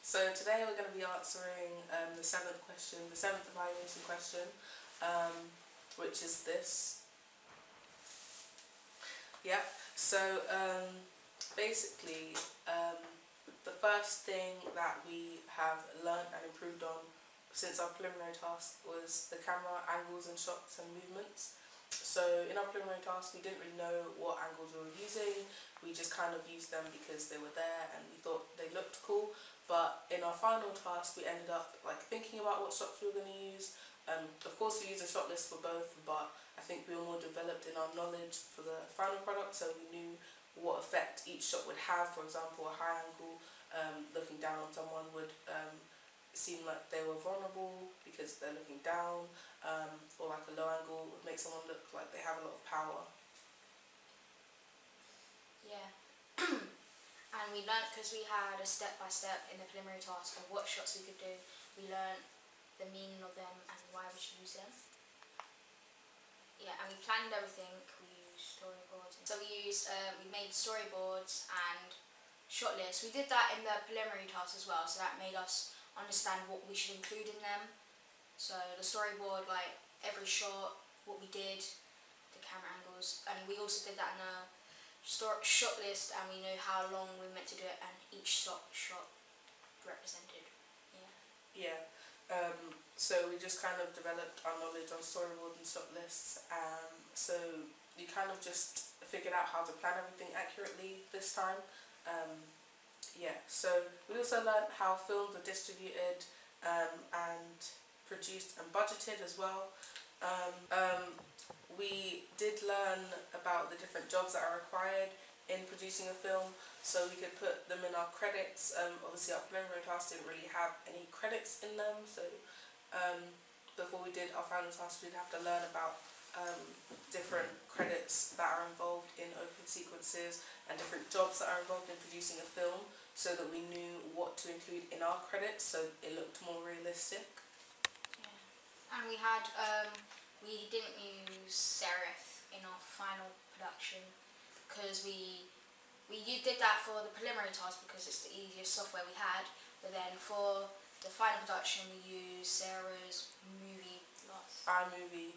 So today we're going to be answering the seventh question, the seventh evaluation question, which is this. Yeah. So basically, the first thing that we have learned and improved on since our preliminary task was the camera angles and shots and movements. So in our preliminary task, we didn't really know what angles we were using. We just kind of used them because they were there and we thought they looked cool. But in our final task, we ended up thinking about what shots we were going to use. Of course, we used a shot list for both, but I think we were more developed in our knowledge for the final product, so we knew what effect each shot would have. For example, a high angle looking down on someone would seem like they were vulnerable because they're looking down, or like a low angle would make someone look like they have a lot of power. Yeah. And we learnt, because we had a step-by-step in the preliminary task of what shots we could do, we learnt the meaning of them and why we should use them. Yeah, and we planned everything. We used storyboards. So we made storyboards and shot lists. We did that in the preliminary task as well, so that made us understand what we should include in them. So the storyboard, like every shot, what we did, the camera angles, and we also did that in the shot list, and we know how long we were meant to do it, and each shot represented. Yeah. So we just kind of developed our knowledge on storyboard and shot lists. So we kind of just figured out how to plan everything accurately this time. So we also learned how films are distributed and produced and budgeted as well. We did learn about the different jobs that are required in producing a film, so we could put them in our credits. Obviously our preliminary task didn't really have any credits in them, so before we did our final task we'd have to learn about different credits that are involved in opening sequences and different jobs that are involved in producing a film, so that we knew what to include in our credits so it looked more realistic. Yeah. And we didn't use serif in our final production because we did that for the preliminary task because it's the easiest software we had, but then for the final production we used Sarah's Movie Plus. iMovie.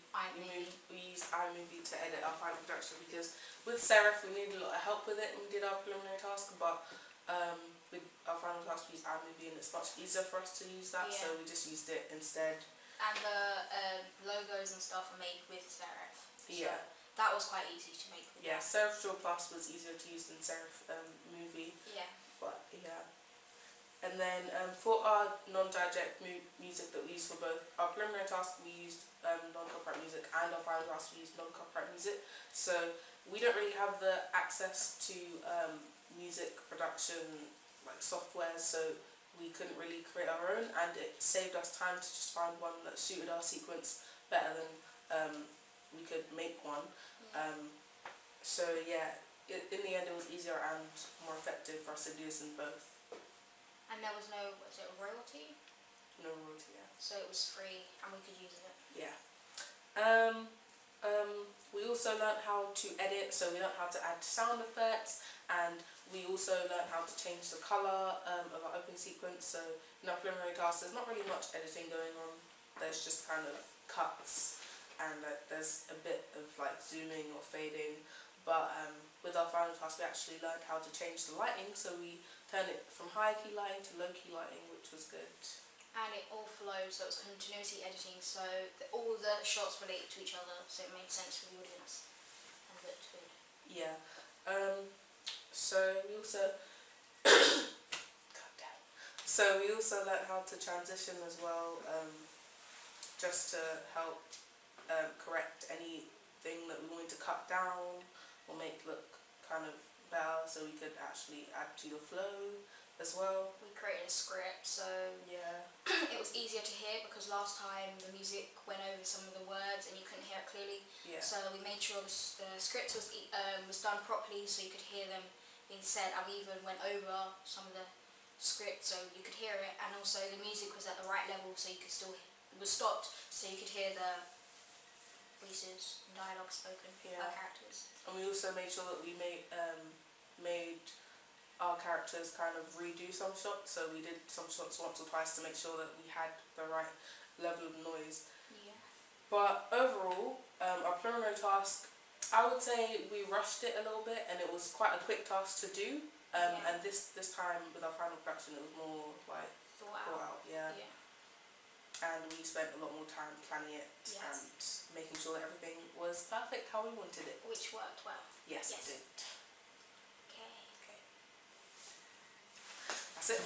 We used iMovie to edit our final production because with Serif we needed a lot of help with it when we did our preliminary task, but with our final task we used iMovie and it's much easier for us to use that, so we just used it instead. And the logos and stuff are made with serif. So that was quite easy to make. Serif Draw Plus was easier to use than Serif Movie. And then for our non-direct music that we used for both our preliminary task, we used non-copyright music, and our final task we used non-copyright music. So we don't really have the access to music production software, so we couldn't really create our own, and it saved us time to just find one that suited our sequence better than we could make one. In the end it was easier and more effective for us to do this in both. And there was no, was it royalty? No royalty, yeah. So it was free and we could use it. Yeah. We also learnt how to edit, so we learnt how to add sound effects, and we also learnt how to change the colour of our opening sequence. So in our preliminary task there's not really much editing going on, there's just kind of cuts and there's a bit of zooming or fading, but with our final task we actually learned how to change the lighting, so we turned it from high key lighting to low key lighting, which was good. And it all flowed, so it was continuity editing, so all the shots related to each other, so it made sense for the audience and looked good. Yeah. So we also we also learned how to transition as well, just to help correct anything that we wanted to cut down or make look kind of better, so we could actually add to the flow as well. We created a script, so it was easier to hear because last time the music went over some of the words and you couldn't hear it clearly. So we made sure the script was done properly so you could hear them being said, and we even went over some of the script so you could hear it, and also the music was at the right level so you could it was stopped so you could hear the voices and dialogue spoken by characters. And we also made sure that we made our characters kind of redo some shots. So we did some shots once or twice to make sure that we had the right level of noise. Yeah. But overall, our preliminary task, I would say we rushed it a little bit, and it was quite a quick task to do. And this time with our final production, it was more like Thought out. yeah. Yeah. And we spent a lot more time planning it Yes. and making sure that everything was perfect how we wanted it. Which worked well. Yes, Yes. it did. Okay. That's it.